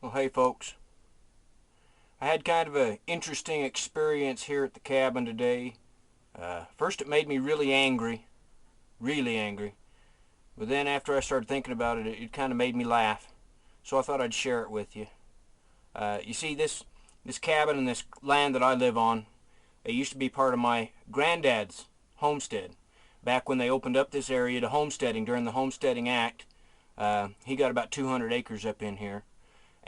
Well, hey folks, I had kind of an interesting experience here at the cabin today. First it made me really angry, but then after I started thinking about it, it kind of made me laugh. So I thought I'd share it with you. You see, this cabin and this land that I live on, it used to be part of my granddad's homestead. Back when they opened up this area to homesteading during the Homesteading Act, he got about 200 acres up in here.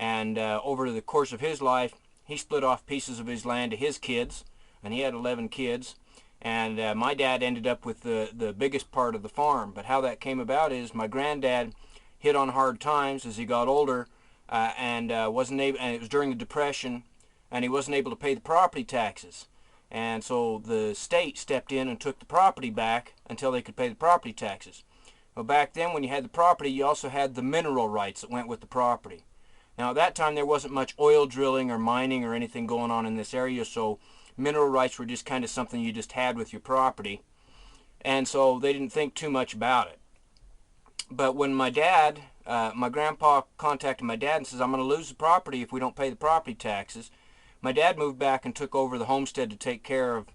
And over the course of his life, he split off pieces of his land to his kids, and he had 11 kids. And my dad ended up with the biggest part of the farm. But how that came about is my granddad hit on hard times as he got older, and wasn't able. And it was during the Depression, and he wasn't able to pay the property taxes. And so the state stepped in and took the property back until they could pay the property taxes. Well, back then, when you had the property, you also had the mineral rights that went with the property. Now, at that time, there wasn't much oil drilling or mining or anything going on in this area, so mineral rights were just kind of something you just had with your property. And so they didn't think too much about it. But when my grandpa contacted my dad and says, I'm going to lose the property if we don't pay the property taxes, my dad moved back and took over the homestead to take care of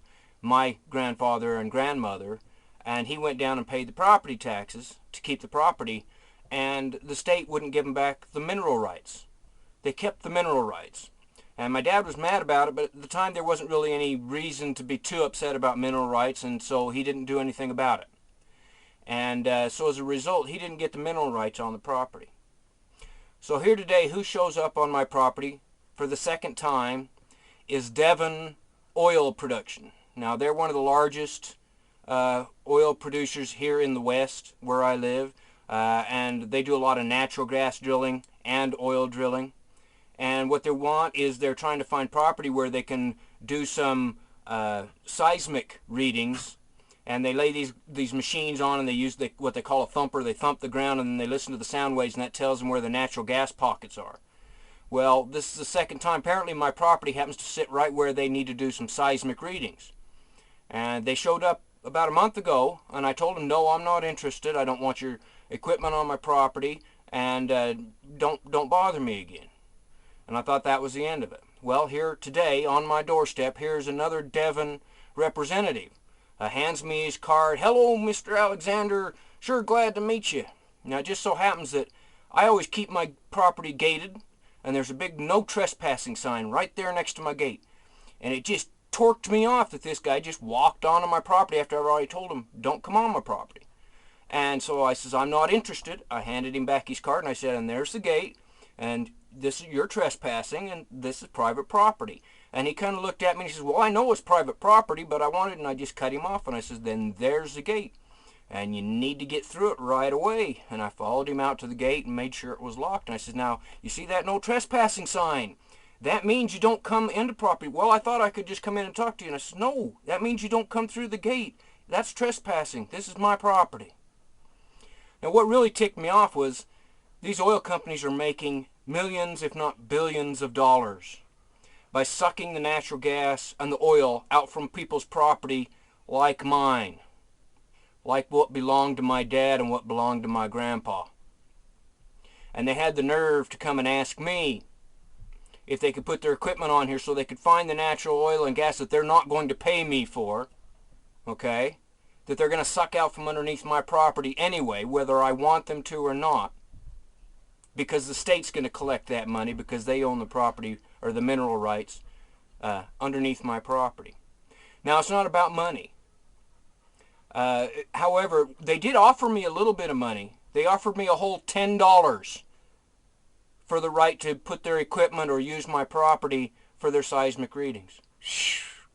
my grandfather and grandmother, and he went down and paid the property taxes to keep the property, and the state wouldn't give him back the mineral rights. They kept the mineral rights. And my dad was mad about it, but at the time there wasn't really any reason to be too upset about mineral rights, and so he didn't do anything about it. And so as a result, he didn't get the mineral rights on the property. So here today, who shows up on my property for the second time is Devon Oil Production. Now, they're one of the largest oil producers here in the West, where I live, and they do a lot of natural gas drilling and oil drilling. And what they want is they're trying to find property where they can do some seismic readings, and they lay these machines on, and they use what they call a thumper. They thump the ground, and then they listen to the sound waves, and that tells them where the natural gas pockets are. Well, this is the second time. Apparently my property happens to sit right where they need to do some seismic readings. And they showed up about a month ago, and I told them, no, I'm not interested. I don't want your equipment on my property, and don't bother me again. And I thought that was the end of it. Well, here today on my doorstep, here's another Devon representative. Hands me his card. Hello, Mr. Alexander. Sure glad to meet you. Now, it just so happens that I always keep my property gated, and there's a big no trespassing sign right there next to my gate. And it just torqued me off that this guy just walked onto my property after I've already told him, don't come on my property. And so I says, I'm not interested. I handed him back his card, and I said, and there's the gate, and this is your trespassing, and this is private property. And he kind of looked at me and he says, well, I know it's private property, but I wanted, and I just cut him off. And I says, then there's the gate, and you need to get through it right away. And I followed him out to the gate and made sure it was locked. And I says, now, you see that no trespassing sign? That means you don't come into property. Well, I thought I could just come in and talk to you. And I says, no, that means you don't come through the gate. That's trespassing. This is my property. Now, what really ticked me off was these oil companies are making millions, if not billions of dollars by sucking the natural gas and the oil out from people's property like mine, like what belonged to my dad and what belonged to my grandpa. And they had the nerve to come and ask me if they could put their equipment on here so they could find the natural oil and gas that they're not going to pay me for, okay, that they're going to suck out from underneath my property anyway, whether I want them to or not, because the state's going to collect that money because they own the property or the mineral rights underneath my property. Now, it's not about money. However, they did offer me a little bit of money. They offered me a whole $10 for the right to put their equipment or use my property for their seismic readings.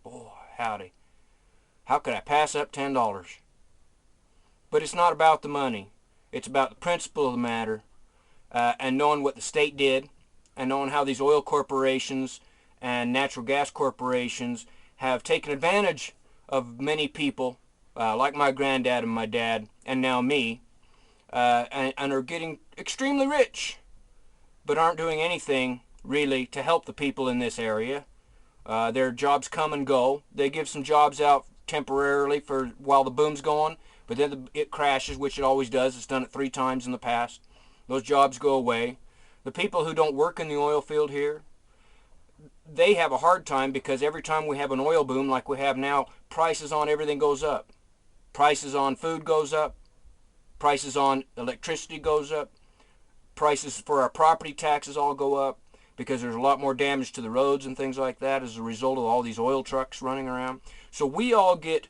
Boy, howdy. How could I pass up $10? But it's not about the money. It's about the principle of the matter, and knowing what the state did, and knowing how these oil corporations and natural gas corporations have taken advantage of many people, like my granddad and my dad, and now me, and are getting extremely rich, but aren't doing anything really to help the people in this area. Their jobs come and go. They give some jobs out temporarily for while the boom's going, but then it crashes, which it always does. It's done it 3 times in the past. Those jobs go away. The people who don't work in the oil field here, they have a hard time because every time we have an oil boom like we have now, prices on everything goes up. Prices on food goes up. Prices on electricity goes up. Prices for our property taxes all go up because there's a lot more damage to the roads and things like that as a result of all these oil trucks running around. So we all get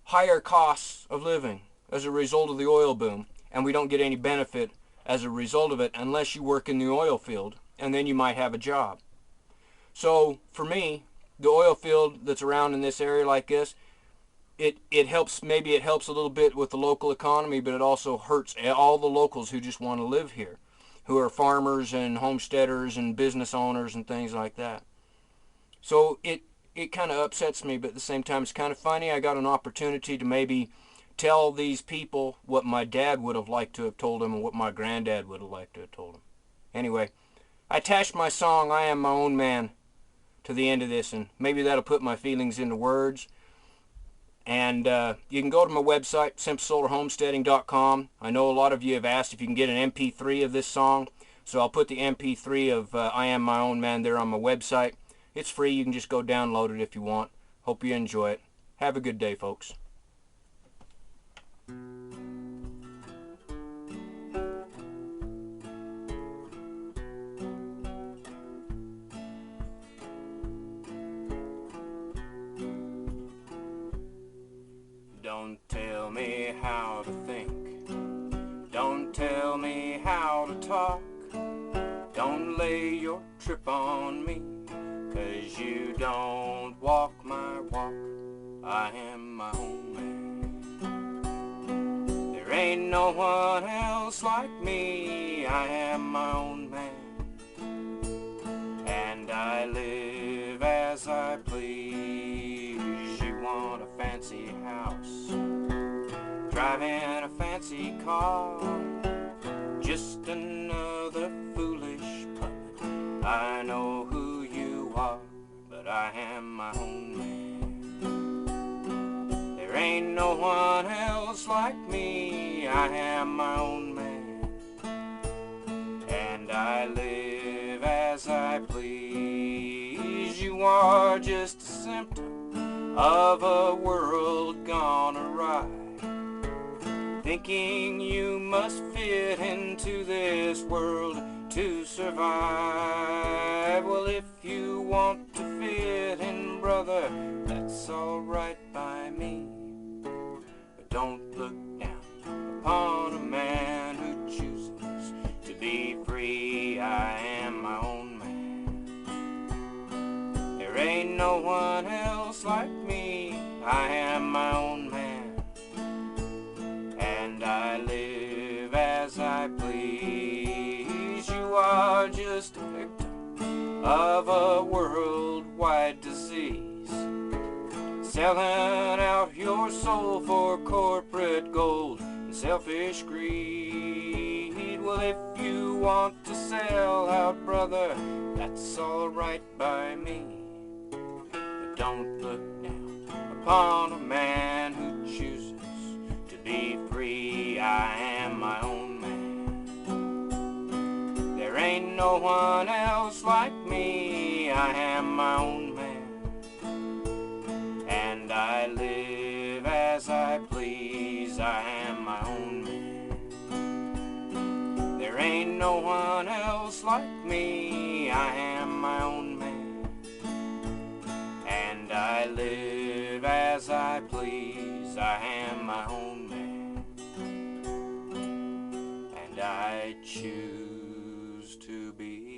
higher costs of living as a result of the oil boom, and we don't get any benefit as a result of it unless you work in the oil field, and then you might have a job. So for me, the oil field that's around in this area like this, it helps, maybe it helps a little bit with the local economy, but it also hurts all the locals who just want to live here, who are farmers and homesteaders and business owners and things like that. So it kind of upsets me, but at the same time it's kind of funny. I got an opportunity to maybe tell these people what my dad would have liked to have told them and what my granddad would have liked to have told them. Anyway, I attached my song, I Am My Own Man, to the end of this, and maybe that'll put my feelings into words. And you can go to my website, simplesolarhomesteading.com. I know a lot of you have asked if you can get an MP3 of this song, so I'll put the MP3 of I Am My Own Man there on my website. It's free. You can just go download it if you want. Hope you enjoy it. Have a good day, folks. Don't tell me how to think. Don't tell me how to talk. Don't lay your trip on me, 'cause you don't walk my walk. I am my own man. There ain't no one else like me. I am my own man. And I live as I please. You want a fancy house, driving a fancy car, just another foolish puppet. I know who you are, but I am my own man. There ain't no one else like me. I am my own man. And I live as I please. You are just a symptom of a world gone awry, thinking you must fit into this world to survive. Well, if you want to fit in, brother, that's alright by me. But don't look down upon a man who chooses to be free. I am my own man. There ain't no one else like me. I am my own man. And I live as I please. You are just a victim of a worldwide disease, selling out your soul for corporate gold and selfish greed. Well, if you want to sell out, brother, that's alright by me. But don't look down upon a man who chooses to be free. I am my own man. There ain't no one else like me. I am my own man. And I live as I please. I am my own man. There ain't no one else like me. I am my own man. And I live as I please. I am my own man. And I choose to be